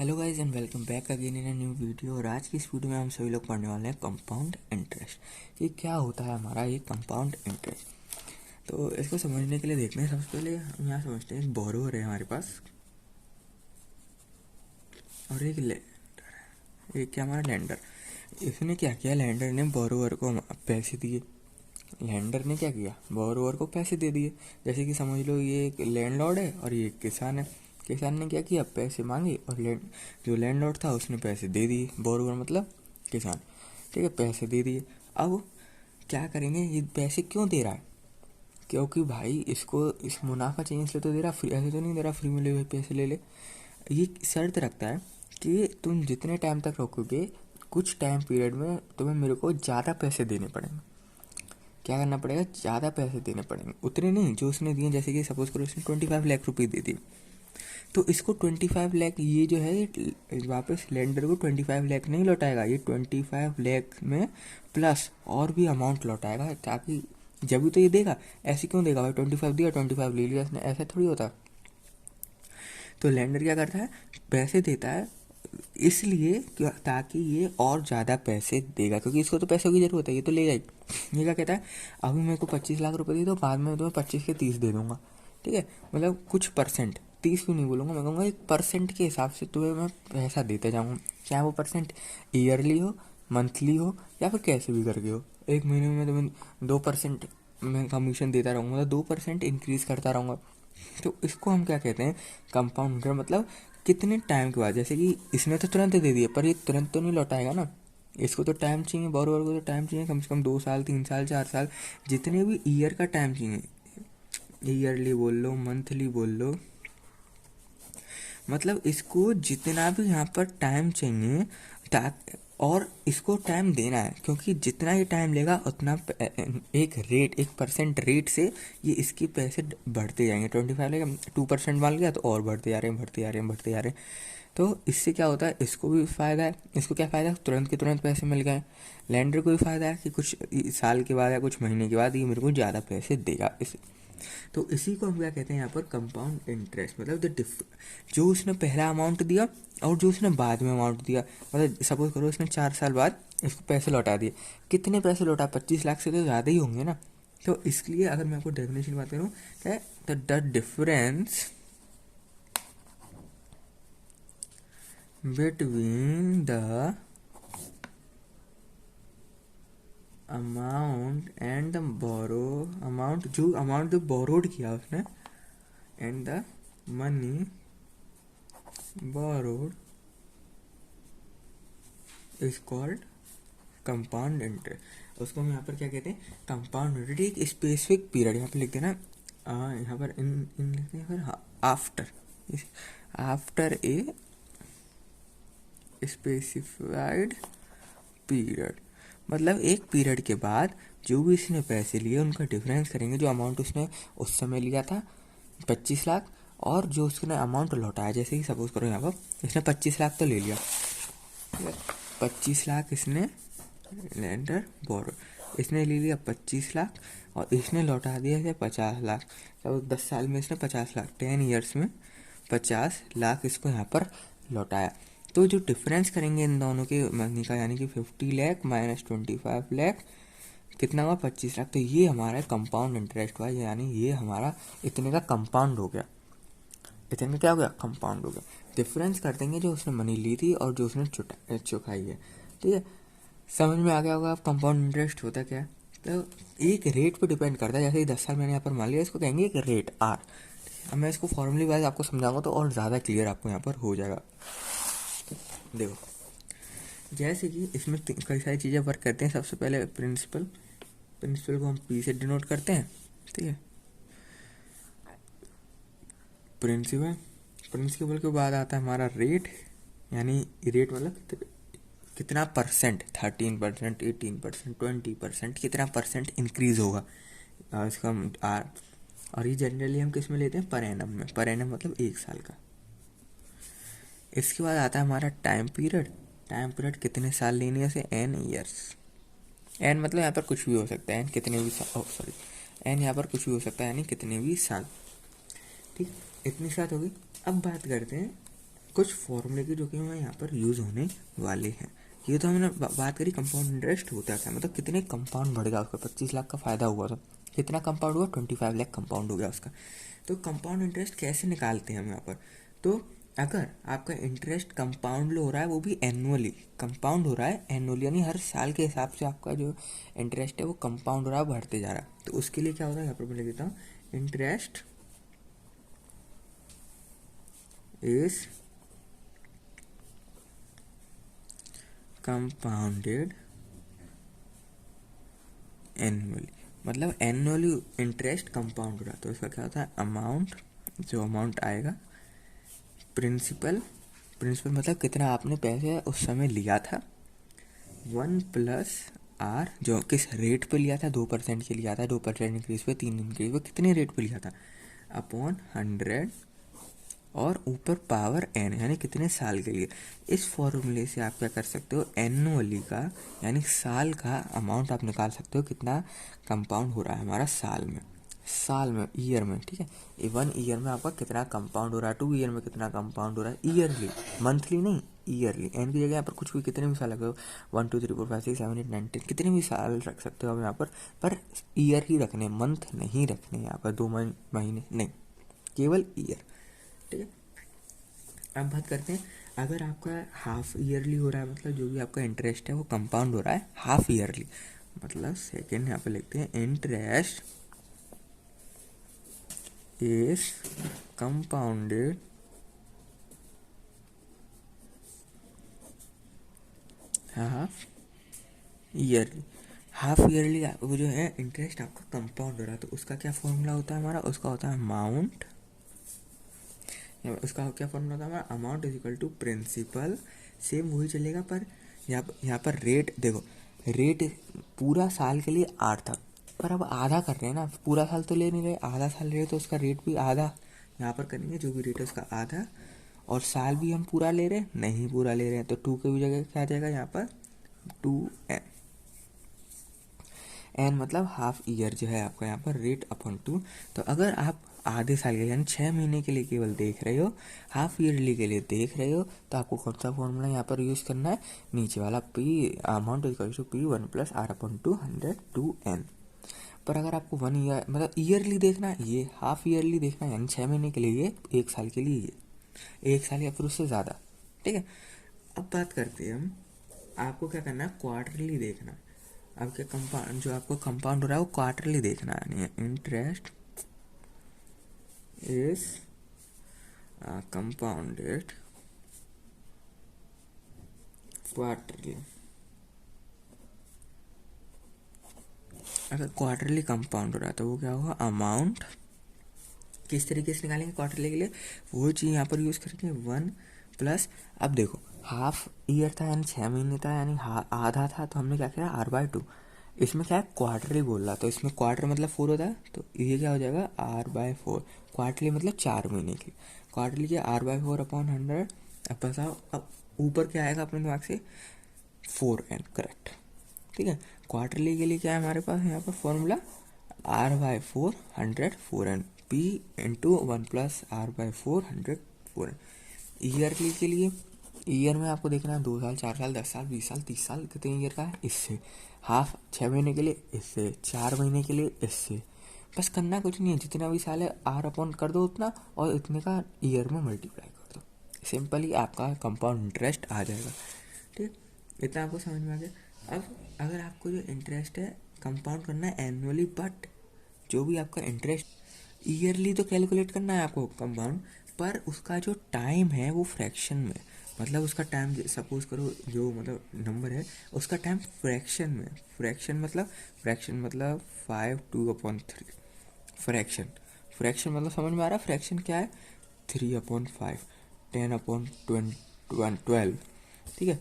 Hello guys and welcome back again in a new video. और आज की इस वीडियो में हम सभी लोग पढ़ने वाले हैं कंपाउंड इंटरेस्ट। ये क्या होता है हमारा ये कंपाउंड इंटरेस्ट। तो इसको समझने के लिए देखते हैं। सबसे पहले हम यहाँ समझते हैं, एक बोरोवर है हमारे पास और एक लेंडर। एक क्या हमारा लैंडर। इसने क्या किया, लैंडर ने बोरोवर को पैसे दिए। लैंडर ने क्या किया, बोरोवर को पैसे दे दिए। जैसे कि समझ लो ये एक लैंडलॉर्ड है और ये एक किसान है। किसान ने क्या किया, पैसे मांगे और जो लैंडलॉर्ड था उसने पैसे दे दिए। बोरोवर मतलब किसान, ठीक है, पैसे दे दिए। अब क्या करेंगे, ये पैसे क्यों दे रहा है, क्योंकि भाई इसको इस मुनाफा चाहिए इसलिए तो दे रहा, फ्री ऐसे तो नहीं दे रहा फ्री में ले भाई पैसे ले ले। ये शर्त रखता है कि तुम जितने टाइम तक रोकोगे, कुछ टाइम पीरियड में तुम्हें मेरे को ज़्यादा पैसे देने पड़ेंगे। क्या करना पड़ेगा, ज़्यादा पैसे देने पड़ेंगे, उतने नहीं जो उसने दिए। जैसे कि सपोज करो उसने 25 लाख रुपये दे दिए, तो इसको 25 लाख ये जो है वापस लेंडर को 25 लाख नहीं लौटाएगा, ये 25 लाख में प्लस और भी अमाउंट लौटाएगा, ताकि जब भी तो ये देगा। ऐसे क्यों देगा भाई, 25 दिया 25 ले लिया इसने, ऐसा थोड़ी होता। तो लेंडर क्या करता है, पैसे देता है इसलिए ताकि ये और ज़्यादा पैसे देगा, क्योंकि इसको तो पैसों की ज़रूरत है, ये तो लेगा ही। ये क्या कहता है, अभी मेरे को 25 लाख रुपए दे दो, बाद में तुम्हें 25 के 30 दे दूंगा, ठीक है। मतलब कुछ परसेंट, 30 भी नहीं बोलूँगा, मैं कहूँगा 1% के हिसाब से तुम्हें मैं पैसा देते जाऊँगा। चाहे वो परसेंट ईयरली हो, मंथली हो, या फिर कैसे भी करके हो। एक महीने में तुम्हें 2% मैं कमीशन देता रहूँगा, 2% इंक्रीज़ करता रहूँगा। तो इसको हम क्या कहते हैं, कंपाउंड इंटरेस्ट। मतलब कितने टाइम के बाद, जैसे कि इसने तो तुरंत दे दिया पर ये तुरंत तो नहीं लौटाएगा ना, इसको तो टाइम चाहिए, बोरोवर को तो टाइम चाहिए, कम से कम 2 साल 3 साल 4 साल, जितने भी ईयर का टाइम चाहिए। ईयरली बोल लो, मंथली बोल लो, मतलब इसको जितना भी यहाँ पर टाइम चाहिए, और इसको टाइम देना है, क्योंकि जितना ये टाइम लेगा उतना एक रेट, 1% रेट से ये इसके पैसे बढ़ते जाएंगे। 25 लेगा, 2% मान लिया तो और बढ़ते जा रहे हैं, बढ़ते जा रहे हैं, बढ़ते जा रहे हैं। तो इससे क्या होता है, इसको भी फ़ायदा है। इसको क्या फ़ायदा है, तुरंत के तुरंत पैसे मिल गए। लैंडर को भी फ़ायदा है कि कुछ साल के बाद या कुछ महीने के बाद ये मेरे को ज़्यादा पैसे देगा। इस तो इसी को हम क्या कहते हैं यहाँ पर, कंपाउंड इंटरेस्ट। मतलब जो उसने पहला अमाउंट दिया और जो उसने बाद में अमाउंट दिया। मतलब सपोज करो उसने 4 साल बाद इसको पैसे लौटा दिए, कितने पैसे लौटा, 25 लाख से तो ज़्यादा ही होंगे ना। तो इसलिए अगर मैं आपको डेफिनेशन बात करूँ, the difference between the amount and the borrow amount, जो अमाउंट जो बोरोड किया उसने, and the money borrowed is called compound interest. उसको हम यहाँ पर क्या कहते हैं, कंपाउंड इंटरेस्ट। एक स्पेसिफिक पीरियड यहाँ पर लिख देना, यहाँ पर इन लिखते हैं फिर आफ्टर ए स्पेसिफाइड पीरियड। मतलब एक पीरियड के बाद जो भी इसने पैसे लिए उनका डिफरेंस करेंगे। जो अमाउंट उसने उस समय लिया था 25 लाख, और जो उसने अमाउंट लौटाया, जैसे कि सपोज करो यहाँ पर इसने 25 लाख तो ले लिया, 25 लाख इसने लेंडर बोरो, इसने ले लिया 25 लाख और इसने लौटा दिया है 50 लाख। तो 10 साल में इसने 50 लाख, 10 ईयर्स में 50 लाख इसको यहाँ पर लौटाया। तो जो डिफरेंस करेंगे इन दोनों के मनी का, यानी कि 50 लाख माइनस 25 लाख, कितना हुआ, 25 लाख। तो ये हमारा कंपाउंड इंटरेस्ट हुआ, यानी ये हमारा इतने का कंपाउंड हो गया। इतने में क्या हो गया, कंपाउंड हो गया। डिफरेंस कर देंगे जो उसने मनी ली थी और जो उसने चुकाई है, ठीक है। समझ में आ गया होगा आप कंपाउंड इंटरेस्ट होता क्या है। तो एक रेट पे डिपेंड करता है। जैसे ही 10 साल मैंने यहाँ पर मान लिया, इसको कहेंगे एक रेट आर। अब मैं इसको फॉर्मली वाइज आपको समझाऊंगा तो और ज़्यादा क्लियर आपको यहाँ पर हो जाएगा। देखो, जैसे कि इसमें कई सारी चीज़ें वर्क करते हैं। सबसे पहले प्रिंसिपल को हम पी से डिनोट करते हैं, ठीक है। प्रिंसिपल के बाद आता है हमारा रेट, यानी रेट मतलब कितना परसेंट, 13%, 18%, 20%, कितना परसेंट इंक्रीज होगा इसका आर। और ये जनरली हम किस में लेते हैं, पर एनम में। पर एनम मतलब 1 साल का। इसके बाद आता है हमारा टाइम पीरियड कितने साल लेने हैं उसे, एन ईयर्स। एन मतलब यहाँ पर कुछ भी हो सकता है, एन कितने भी साल, एन यहाँ पर कुछ भी हो सकता है, यानी कितने भी साल, ठीक। इतनी साल होगी। अब बात करते हैं कुछ फॉर्मूले की जो कि हमें यहाँ पर यूज़ होने वाले हैं। ये तो हमने बात करी कंपाउंड इंटरेस्ट होता क्या, मतलब कितने कंपाउंड बढ़ेगा उसका। 25 लाख का फ़ायदा हुआ था, कितना कंपाउंड हुआ, 25 लाख कंपाउंड हो गया उसका। तो कंपाउंड इंटरेस्ट कैसे निकालते हैं हम यहाँ पर, तो अगर आपका इंटरेस्ट कंपाउंड हो रहा है, वो भी एनुअली कंपाउंड हो रहा है, एनुअली यानी हर साल के हिसाब से आपका जो इंटरेस्ट है वो कंपाउंड हो रहा है, बढ़ते जा रहा है, तो उसके लिए क्या होता है, यहाँ पर मैं लिख देता हूँ, इंटरेस्ट इज कंपाउंडेड एनुअली, मतलब एनुअली इंटरेस्ट कंपाउंड हो रहा है, तो इसका क्या होता है, अमाउंट, जो अमाउंट आएगा, प्रिंसिपल, प्रिंसिपल मतलब कितना आपने पैसे उस समय लिया था, 1 + R, जो किस रेट पे लिया था, 2% के लिया था, 2% इंक्रीज पे, 3 इंक्रीज पे, कितने रेट पे लिया था, अपॉन 100, और ऊपर पावर n, यानी कितने साल के लिए। इस फॉर्मूले से आप क्या कर सकते हो, एनुअली का यानी साल का अमाउंट आप निकाल सकते हो, कितना कंपाउंड हो रहा है हमारा साल में, साल में, ईयर में, ठीक है। 1 ईयर में आपका कितना कंपाउंड हो रहा है, 2 ईयर में कितना कंपाउंड हो रहा है, ईयरली, मंथली नहीं, ईयरली। एन की जगह यहाँ पर कुछ भी, कितने भी साल रखो, 1 2 3 4 5 6 7 8 9 10, कितने भी साल रख सकते हो आप यहाँ पर ईयर ही रखने, मंथ नहीं रखने यहाँ पर, 2 महीने नहीं, केवल ईयर, ठीक है। अब बात करते हैं, अगर आपका हाफ ईयरली हो रहा है, मतलब जो भी आपका इंटरेस्ट है वो कंपाउंड हो रहा है हाफ ईयरली, मतलब सेकेंड यहाँ पे लिखते हैं, interest is compounded half yearly. Half yearly वो जो है इंटरेस्ट आपका कंपाउंड हो रहा है, तो उसका क्या फॉर्मूला होता है हमारा, उसका होता है अमाउंट, उसका क्या फॉर्मूला होता है हमारा, amount is equal to principal, same वही चलेगा, पर यहाँ पर रेट देखो, रेट पूरा साल के लिए 8 था, पर अब आधा कर रहे हैं ना, पूरा साल तो ले नहीं रहे, आधा साल ले रहे, तो उसका रेट भी आधा यहाँ पर करेंगे, जो भी रेट है उसका आधा, और साल भी हम पूरा ले रहे हैं नहीं, पूरा ले रहे हैं, तो 2 की भी जगह क्या आ जाएगा यहाँ पर, 2n, एन मतलब हाफ ईयर जो है आपका यहाँ पर, रेट अपॉन 2। तो अगर आप आधे साल के यानी 6 महीने के लिए केवल देख रहे हो, हाफ ईयरली के लिए देख रहे हो, तो आपको कौन सा फॉर्मूला यहाँ पर यूज़ करना है, नीचे वाला, P amount equal to P 1 + R/2 100 2n। पर अगर आपको 1 ईयर मतलब ईयरली देखना है, ये हाफ ईयरली देखना है, यानी 6 महीने के लिए ये, 1 साल के लिए ये, 1 साल या फिर उससे ज़्यादा, ठीक है। अब बात करते हैं हम, आपको क्या करना है, क्वार्टरली देखना है। आपके कंपाउंड, जो आपको कंपाउंड हो रहा है वो क्वार्टरली देखना है, इंटरेस्ट इज कंपाउंडेड क्वार्टरली। अगर क्वार्टरली कंपाउंड हो रहा है तो वो क्या होगा, अमाउंट किस तरीके से निकालेंगे क्वार्टरली के लिए, वो चीज़ यहाँ पर यूज़ करेंगे, 1 + अब देखो हाफ ईयर था यानी 6 महीने था, यानी आधा था, तो हमने क्या किया, R/2, इसमें क्या है क्वार्टरली बोल रहा, तो इसमें क्वार्टर मतलब 4 होता है, तो ये क्या हो जाएगा, R/4, क्वार्टरली मतलब 4 महीने की, क्वार्टरली के R/4 अपॉन 100। अब बताओ, अब ऊपर क्या आएगा अपने दिमाग से, 4n, करेक्ट, ठीक है। क्वार्टरली के लिए क्या है हमारे पास यहाँ पर formula, R/4 100 4n, P into 1 + R/4 100 4n। Yearly के लिए, ईयर में आपको देखना है 2 साल, 4 साल, 10 साल, 20 साल, 30 साल, कितने ईयर का है, इससे, हाफ 6 महीने के लिए इससे, 4 महीने के लिए इससे, बस करना कुछ नहीं है, जितना भी साल है R/, कर दो उतना, और इतने का ईयर में मल्टीप्लाई कर दो, सिंपली आपका कंपाउंड इंटरेस्ट आ जाएगा, ठीक। इतना आपको समझ में आ गया। अब अगर आपको जो इंटरेस्ट है कंपाउंड करना है एनुअली, बट जो भी आपका इंटरेस्ट ईयरली तो कैलकुलेट करना है आपको कंपाउंड, पर उसका जो टाइम है वो फ्रैक्शन में, मतलब उसका टाइम सपोज करो, जो मतलब नंबर है उसका टाइम फ्रैक्शन में, फ्रैक्शन मतलब 5 2/3, फ्रैक्शन, फ्रैक्शन मतलब समझ में आ रहा है, फ्रैक्शन क्या है, 3/5, 10/12, ठीक है,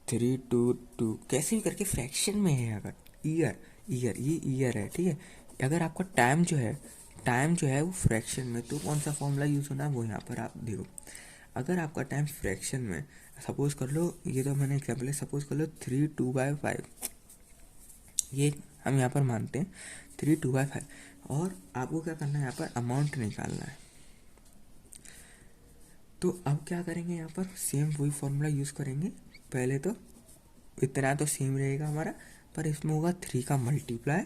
3 2 2, कैसे भी करके फ्रैक्शन में है, अगर ईयर, ये ईयर है, ठीक है। अगर आपका टाइम जो है वो फ्रैक्शन में, तो कौन सा फॉर्मूला यूज़ होना है वो यहाँ पर आप देखो। अगर आपका टाइम फ्रैक्शन में, सपोज कर लो, ये तो मैंने एग्जाम्पल है, सपोज कर लो 3 2/5, ये हम यहाँ पर मानते हैं 3 2/5, और आपको क्या करना है यहाँ पर, अमाउंट निकालना है। तो तो अब क्या करेंगे, यहाँ पर सेम वही फॉर्मूला यूज़ करेंगे। पहले तो इतना तो सेम रहेगा हमारा, पर इसमें होगा 3 का मल्टीप्लाई।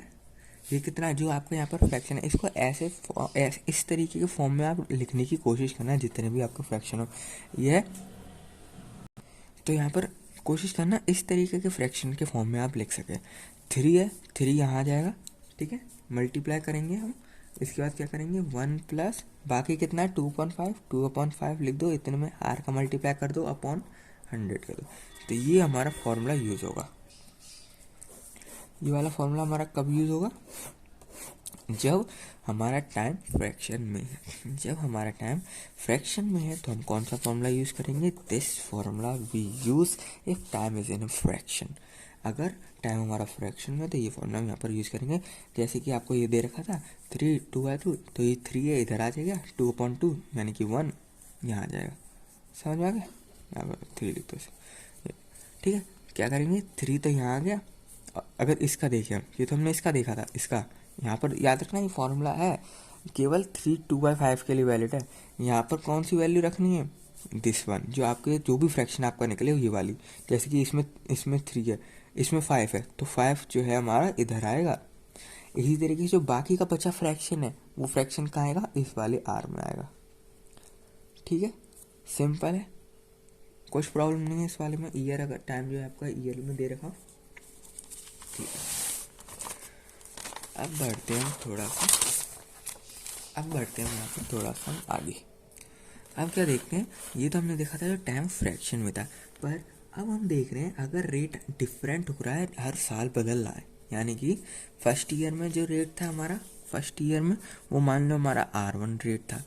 ये कितना जो आपका यहाँ पर फ्रैक्शन है, इसको ऐसे इस तरीके के फॉर्म में आप लिखने की कोशिश करना, जितने भी आपके फ्रैक्शन हो। ये तो यहाँ पर कोशिश करना इस तरीके के फ्रैक्शन के फॉर्म में आप लिख सके। 3 है, 3 यहाँ आ जाएगा, ठीक है, मल्टीप्लाई करेंगे हम। इसके बाद क्या करेंगे, 1 प्लस बाकी कितना है 2.5, 2/5 लिख दो, इतने में r का मल्टीप्लाई कर दो अपॉन 100 कर दो। तो ये हमारा फॉर्मूला यूज़ होगा। ये वाला फॉर्मूला हमारा कब यूज़ होगा, जब हमारा टाइम फ्रैक्शन में है। जब हमारा टाइम फ्रैक्शन में है तो हम कौन सा फॉर्मूला यूज़ करेंगे, this formula we use if time is in fraction. अगर टाइम हमारा फ्रैक्शन में तो ये फॉर्मूला हम यहाँ पर यूज़ करेंगे। जैसे कि आपको ये दे रखा था 3 2/2, तो ये 3 है, इधर आ जाएगा 2/2 यानी कि 1 यहाँ आ जाएगा। समझ में आ गया, यहाँ पर 3 लिख दो इसे, ठीक है। क्या करेंगे, 3 तो यहाँ आ गया। अगर इसका देखें, ये तो हमने इसका देखा था, इसका यहाँ पर याद रखना, ये फॉर्मूला है केवल 3 2/5 के लिए वैलिड है। यहाँ पर कौन सी वैल्यू रखनी है, दिस वन, जो आपके जो भी फ्रैक्शन आपका निकले ये वाली। जैसे कि इसमें 3 है, इसमें 5 है, तो 5 जो है हमारा इधर आएगा। इसी तरीके से जो बाकी का बचा फ्रैक्शन है, वो फ्रैक्शन कहाँ आएगा, इस वाले आर में आएगा। ठीक है, सिंपल है, कुछ प्रॉब्लम नहीं है इस वाले में। ईयर अगर टाइम जो है आपका ईयर में दे रखा, ठीक है। अब बढ़ते हैं थोड़ा सा, यहाँ पर थोड़ा सा आगे। अब क्या देखते हैं, ये तो हमने देखा था जो टाइम फ्रैक्शन में था, पर अब हम देख रहे हैं अगर रेट डिफरेंट हो रहा है, हर साल बदल रहा है। यानी कि फर्स्ट ईयर में जो रेट था हमारा, फर्स्ट ईयर में वो मान लो हमारा R1 रेट था।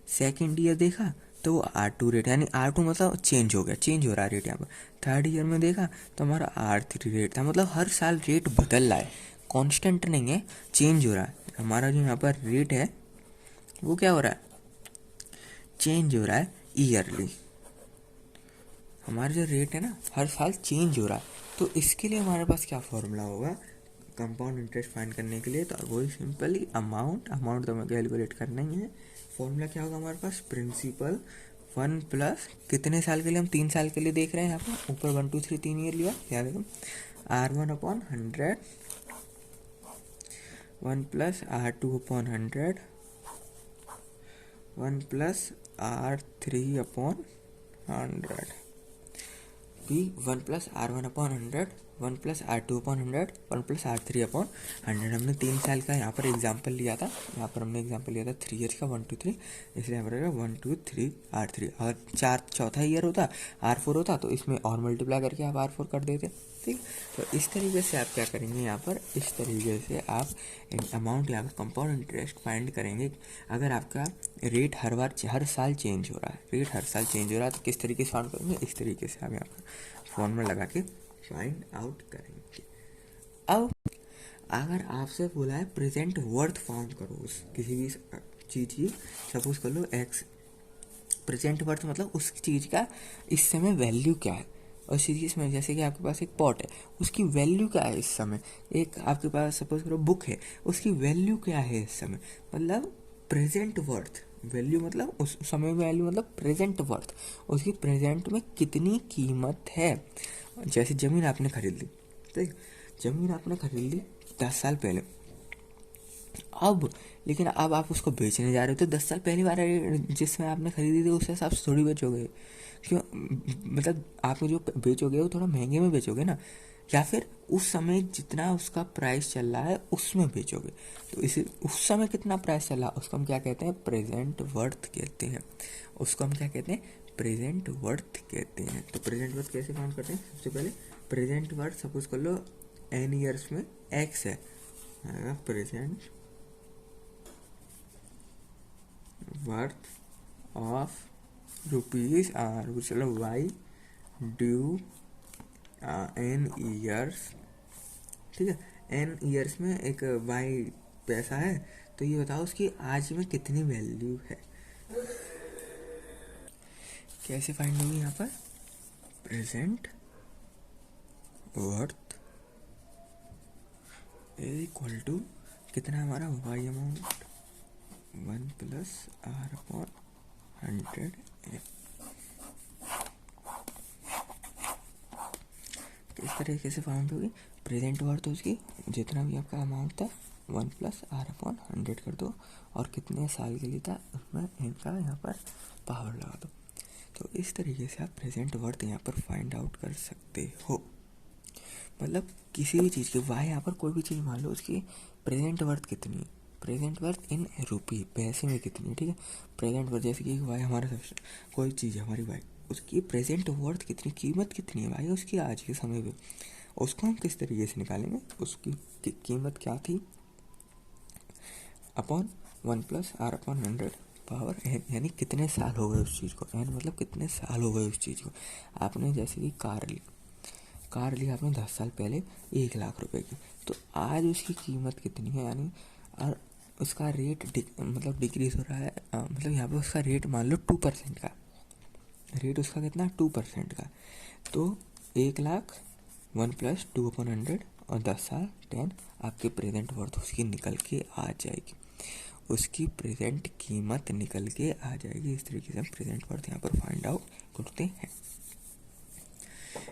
सेकेंड ईयर देखा तो वो R2 रेट, यानी R2 मतलब चेंज हो गया, चेंज हो रहा है रेट यहाँ पर। थर्ड ईयर में देखा तो हमारा R3 रेट था। मतलब हर साल रेट बदल रहा है, कांस्टेंट नहीं है, चेंज हो रहा है। हमारा जो यहाँ पर रेट है वो क्या हो रहा है, चेंज हो रहा है ईयरली। हमारा जो रेट है ना हर साल चेंज हो रहा है। तो इसके लिए हमारे पास क्या फॉर्मूला होगा कंपाउंड इंटरेस्ट फाइंड करने के लिए, तो वही सिंपली अमाउंट तो हमें कैलकुलेट करना ही है। फॉर्मूला क्या होगा हमारे पास, प्रिंसिपल 1 प्लस कितने साल के लिए, हम 3 साल के लिए देख रहे हैं यहाँ पर, ऊपर 1 2 3 3 ईयर लिया, याद रखो। R1/100, 1 plus R2/100, 1 plus R3/100, भी 1 plus R1/100, 1 plus R2/100, 1 plus R3/100। हमने 3 साल का यहाँ पर एग्जाम्पल लिया था, 3 ईयर्स का 1 2 3, इसलिए यहाँ पर 1 2 3 R3। अगर चौथा ईयर होता R4 होता तो इसमें और मल्टीप्लाई करके आप R4 कर देते, ठीक। तो इस तरीके से आप क्या करेंगे, यहाँ पर इस तरीके से आप अमाउंट यहाँ पर कंपाउंड इंटरेस्ट फाइंड करेंगे। अगर आपका रेट हर साल चेंज हो रहा है, रेट हर साल चेंज हो रहा है, तो किस तरीके से फाइंड करेंगे, इस तरीके से आप यहाँ पर फॉर्मूला लगा के फाइंड आउट करेंगे। अब अगर आपसे बोला है प्रेजेंट वर्थ फाउंड करो उस किसी भी चीज़ की, सपोज कर लो एक्स, प्रेजेंट वर्थ मतलब उस चीज़ का इस समय वैल्यू क्या है। और सीरीज में जैसे कि आपके पास एक पॉट है, उसकी वैल्यू क्या है इस समय। एक आपके पास सपोज करो बुक है, उसकी वैल्यू क्या है इस समय। मतलब प्रेजेंट वर्थ, वैल्यू मतलब उस समय वैल्यू मतलब प्रेजेंट वर्थ, उसकी प्रेजेंट में कितनी कीमत है। जैसे ज़मीन आपने खरीद ली, ठीक, ज़मीन आपने खरीद ली 10 साल पहले। लेकिन अब आप उसको बेचने जा रहे हो, तो 10 साल पहली बार जिसमें आपने खरीदी थी उस हिसाब से थोड़ी बेचोगे। क्यों, मतलब आप जो बेचोगे वो थोड़ा महंगे में बेचोगे ना, या फिर उस समय जितना उसका प्राइस चल रहा है उसमें बेचोगे। तो इसे उस समय कितना प्राइस चल रहा है उसको हम क्या कहते हैं, प्रेजेंट वर्थ कहते हैं। उसको हम क्या कहते हैं, प्रेजेंट वर्थ कहते हैं। तो प्रेजेंट वर्थ कैसे फाउंड करते हैं, सबसे पहले प्रेजेंट वर्थ सपोज कर लो n ईयर्स में x है, प्रेजेंट वर्थ ऑफ रुपीज चलो y ड्यू n ईयर्स, ठीक है। n ईयर्स में एक y पैसा है, तो ये बताओ उसकी आज में कितनी वैल्यू है। कैसे फाइंड होगी यहाँ पर, प्रेजेंट वर्थ इक्वल टू कितना हमारा y अमाउंट 1 प्लस R/100 किस तरीके से फाउंड होगी, प्रेजेंट वर्थ उसकी जितना भी आपका अमाउंट था 1 + R/100 कर दो और कितने साल के लिए था उसमें इनका यहाँ पर पावर लगा दो। तो इस तरीके से आप प्रेजेंट वर्थ यहाँ पर फाइंड आउट कर सकते हो। मतलब किसी भी चीज़ की वाई यहाँ पर कोई भी चीज़ मान लो उसकी प्रेजेंट वर्थ कितनी है, प्रेजेंट वर्थ इन रुपी पैसे में कितनी है, ठीक है। प्रेजेंट वर्थ जैसे कि वाई हमारा सबसे कोई चीज़ है हमारी वाई, उसकी प्रेजेंट वर्थ कितनी, कीमत कितनी है वाई उसकी आज के समय में, उसको हम किस तरीके से निकालेंगे, उसकी कीमत क्या थी अपॉन 1 + R/100 पावर n, यानी कितने साल हो गए उस चीज़ को, n मतलब कितने साल हो गए उस चीज़ को। आपने जैसे कि कार ली आपने 10 साल पहले 1 लाख रुपए की, तो आज उसकी कीमत कितनी है, यानी और उसका रेट मतलब डिक्रीज हो रहा है, मतलब यहाँ पे उसका रेट मान लो 2% का, रेट उसका कितना 2% का, तो 1 लाख 1 + 2/100 और 10 साल 10, आपके प्रेजेंट वर्थ उसकी निकल के आ जाएगी, उसकी प्रेजेंट कीमत निकल के आ जाएगी। इस तरीके से हम प्रेजेंट वर्थ यहाँ पर फाइंड आउट करते हैं।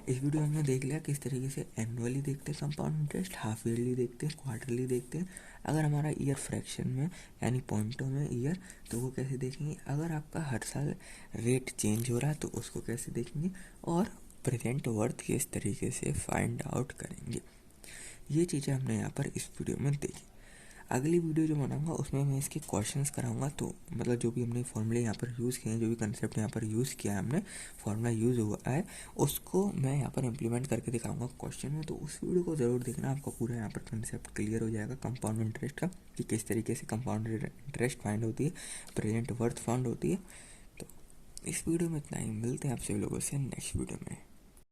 इस वीडियो में हमने देख लिया किस तरीके से एनुअली देखते हैं कंपाउंड इंटरेस्ट, हाफ ईयरली देखते हैं, क्वार्टरली देखते हैं, अगर हमारा ईयर फ्रैक्शन में यानी पॉइंटों में ईयर तो वो कैसे देखेंगे, अगर आपका हर साल रेट चेंज हो रहा है तो उसको कैसे देखेंगे, और प्रेजेंट वर्थ किस तरीके से फाइंड आउट करेंगे। ये चीज़ें हमने यहाँ पर इस वीडियो में देखी। अगली वीडियो जो बनाऊंगा उसमें मैं इसके क्वेश्चंस कराऊंगा, तो मतलब जो भी हमने फॉर्मूले यहाँ पर यूज़ किए हैं, जो भी कंसेप्ट यहाँ पर यूज़ किया है हमने, फॉर्मूला यूज़ हुआ है, उसको मैं यहाँ पर इम्प्लीमेंट करके दिखाऊंगा क्वेश्चन में। तो उस वीडियो को ज़रूर देखना, आपको पूरा यहाँ पर कंसेप्ट क्लियर हो जाएगा कंपाउंड इंटरेस्ट का, कि किस तरीके से कंपाउंड इंटरेस्ट फाइंड होती है, प्रेजेंट वर्थ फाइंड होती है। तो इस वीडियो में इतना ही, मिलते हैं आप सभी लोगों से नेक्स्ट वीडियो में।